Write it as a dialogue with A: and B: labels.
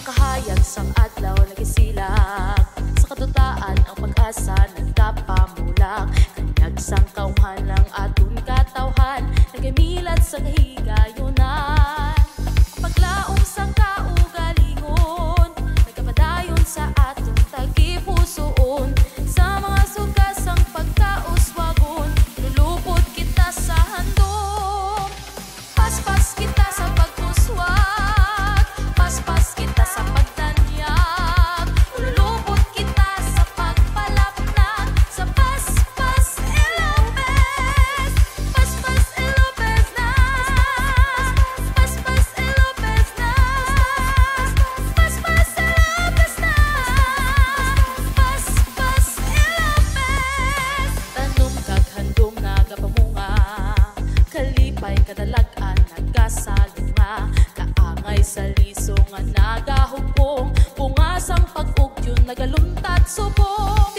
A: ang kahayag sang adlaw nagisilag, sa kadutaan ang pag-asa nagkapamulak. Kanyag sang kauhan ng aton katawhan, nagamilat sa kahigayunan. Paglaom sang kaugalingon, nagkapadayon sa aton tagipusoon. Sa mga sugas sang pagkauswagon, lulupot kita sa handom. Paspas kita sa pag-uswag, paspas kita sa pagtanyag, lulupot kita sa pagpalapnag. Sa paspas Ilopez, paspas Ilopez na, paspas Ilopez na, paspas Ilopez na, paspas Ilopez. Tanom kag handom nagapamunga, kalipay kadalagan nagkasalunga, kaangay sa liso nga nagahugpong, bungasang pag-ugyon nagaluntat subong.